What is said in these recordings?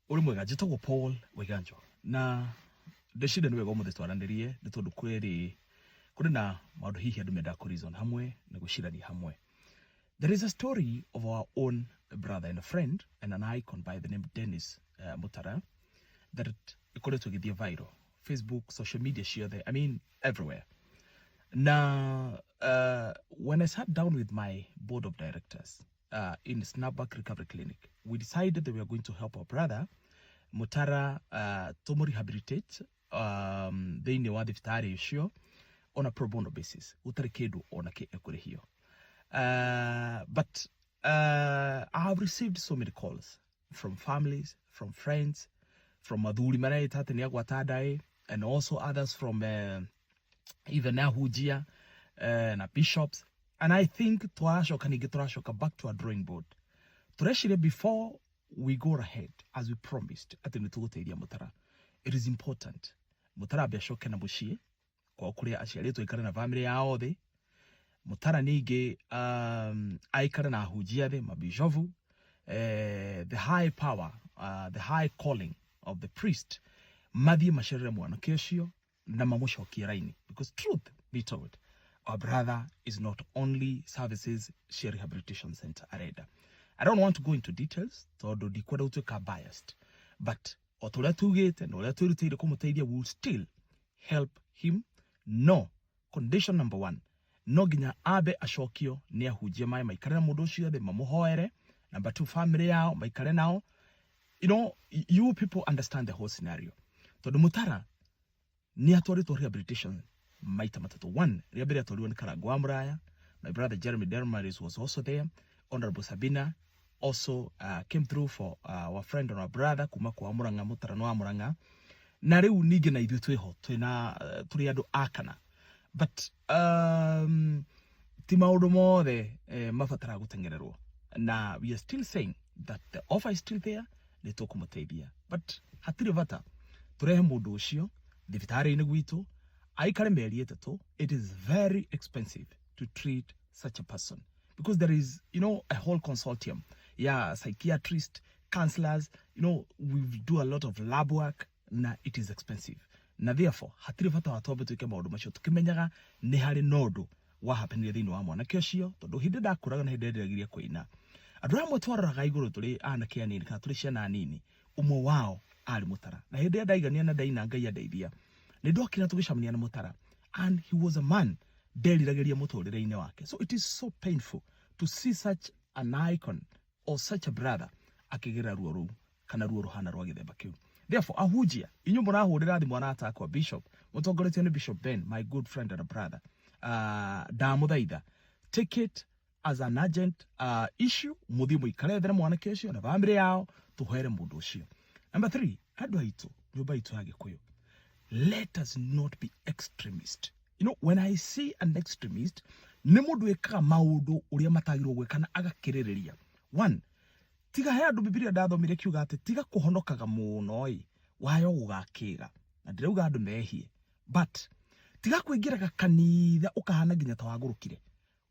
uri mwega jitagwo Paul Weganjo na ndeshide niwe gomo twarandirie nditondu kweri kuri na maundu hihi andu menda ku reason hamwe na gushirani hamwe. There is a story of our own brother and a friend and an icon by the name Dennis Mutara that ikoretwo githie viral. Facebook, social media share there, I mean everywhere. Now, when I sat down with my board of directors in Snapback Recovery Clinic, we decided that we are going to help our brother Mutara to rehabilitate the wa thibitari ucio on a pro bono basis. Utari kindu ona ki ekure hiyo. But I have received so many calls from families, from friends, from Madhuri Marai Tatania Guatadai, and also others from even Nahujia and bishops. And I think Tuashoka back to our drawing board. Tureshire, before we go ahead, as we promised at the Nututeria Mutara, it is important. Mutara Beshoka na Bushie, kwa kulia ashialeto ikara na family yao de. Mutara nige aikara na hujia de mabijovu, the high power, the high calling of the priest, madhi mashere mwana keshio na mamusho kiraini. Because truth be told, our brother is not only services Share Rehabilitation Center Areda. I don't want to go into details, todo dikwada utuka biased, but otola tugete and ola turite komutaidia will still help him. No, condition number 1, no ginya abe ashokio ne ahujie mai maikare na mudoshia de mamuhoere. Number 2, family yao maikare nao. You know, you people understand the whole scenario. Todo Mutara ni atwari to rehabilitation maita matatu. 1, rehabilitation ni Karagwa Muraya. My brother Jeremy Dermaris was also there. Honorable Sabina also came through for our friend and our brother Kumako Amuranga Mutara no Amuranga. Na riu nige na ithu tweho twina turi andu akana. But ti maundu mothe mafatara gutengererwo. Na we are still saying that the offer is still there. Nitokumuteithia. But hatiri vata turehe mundu ucio thibitari ni gwitu aikare meri etatu. It is very expensive to treat such a person because there is, you know, a whole consortium. Yeah, psychiatrists, counselors, you know, we do a lot of lab work. Na it is expensive. Na therefore, hatiri vata watobe tuike maundu macio tukimenyaga ni hari nodu wa hapenire thini wa mwana kiocio tondu hindi ndakuraga na hindi ndiragiria kuina. Andu amwe twararaga iguru turi anake anini kana turi ciana nini, umwe wao ari Mutara. Na hindi ndaigania na ndaina Ngai andeithia. Ni ndokira tugicamania na Mutara, and he was a man nderiragiria muturire-ini wake. So it is so painful to see such an icon or such a brother akigera ruo ru kana ruo ruhana rwa githemba kiu. Therefore, ahujia, inyo murahurira thi mwana atakwa Bishop, mutongoretio ni Bishop Ben, my good friend and a brother. Damuthaitha, take it as an urgent issue, muthi muikare thera mwana kecio na family yao, tuhere mundu ucio. Number 3, andu aitu, nyumba itu ya Gikuyu. Let us not be extremist. You know, when I see an extremist, ni mundu ekaga maundu uria matagirwo gwikana agakiriria. 1, tiga he andu Biblia ndathomire kiuga ati tiga kuhonokaga muno wayo gugakiga na ndirauga andu mehie, but tiga kuingiraga kanitha ukahana nginya ta wagurukire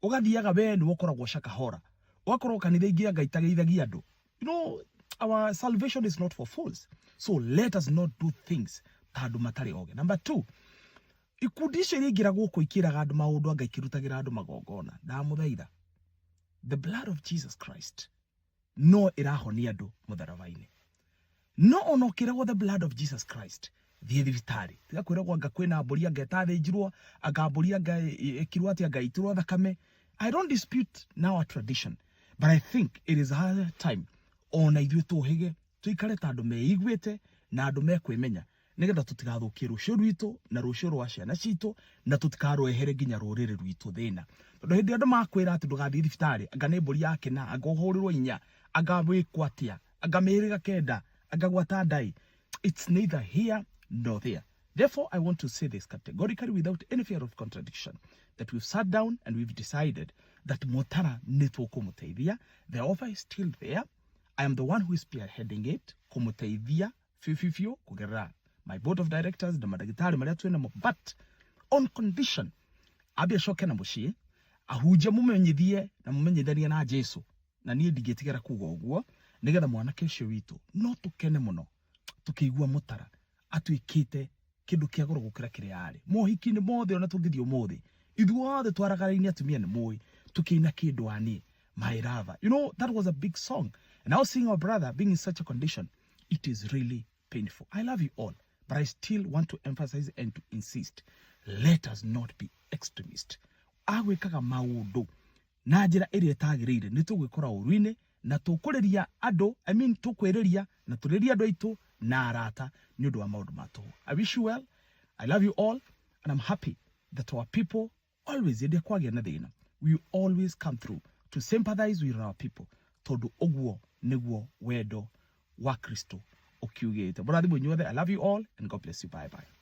ugathiaga we ni ukoragwo shakahora ugakorwo kanitha ingia ngaitagithagia andu. You know, our salvation is not for fools, so let us not do things tandu matari oge. Number 2, ikundisha iringira guko ikiraga andu maundu angakirutagira andu magongona. Ndamuthaitha, the blood of Jesus Christ no irahonia andu mutharaba-ini. No onokiragwo the blood of Jesus Christ thie thibitari tiga kwiragwo anga kwina mburi anga tathinjirwo anga mburi anga ekirwo ati anga itirwo thakame. I don't dispute now our tradition, but I think it is high time ona ithuĩ tuhige tuikare ta andu meiguite na andu mekwimenya nigetha tutigathukie rucio rwitu na rucio rwa ciana citu na tutikaroehere nginya rurire rwitu thina. Tondu hindi andu makwira ati ndugathie thibitari anga ni mburi yake na anga uhurirwo inya anga wikwo atia anga miriga kenda anga gwata ndai. It's neither here nor there. Therefore, I want to say this categorically without any fear of contradiction, that we've sat down and we've decided that Mutara nitokumuteithia. The offer is still there. I am the one who is spearheading it. Kumuteithia fifio kugerera my board of directors na madagitari maria twina mo, but on condition abia shoke na mushie ahuje mumenyithie na mumenyithania na Jesu na nie ndigetigera kuga uguo nigetha mwanake ucio witu no tukene muno tukigua mutara atwikite kindu kia goro gukira kiria ari mohiki ni mothe ona tungithio mothe ithuothe twaragaraini atumia ni moi tukina kindu ani my lover. You know, that was a big song. And now seeing our brother being in such a condition, it is really painful. I love you all, but I still want to emphasize and to insist, let us not be extremist. Agwikaga maundu na njira iria itagirire ni tugwikora uruine na tukuriria andu, tukwiriria na turiria andu aitu na arata ni undu wa maundu matu. I wish you well. I love you all, and I'm happy that our people always we always come through to sympathize with our people tondu ogwo niguo wendo wa Kristo ukiugite. Brother, I love you all and God bless you. Bye bye.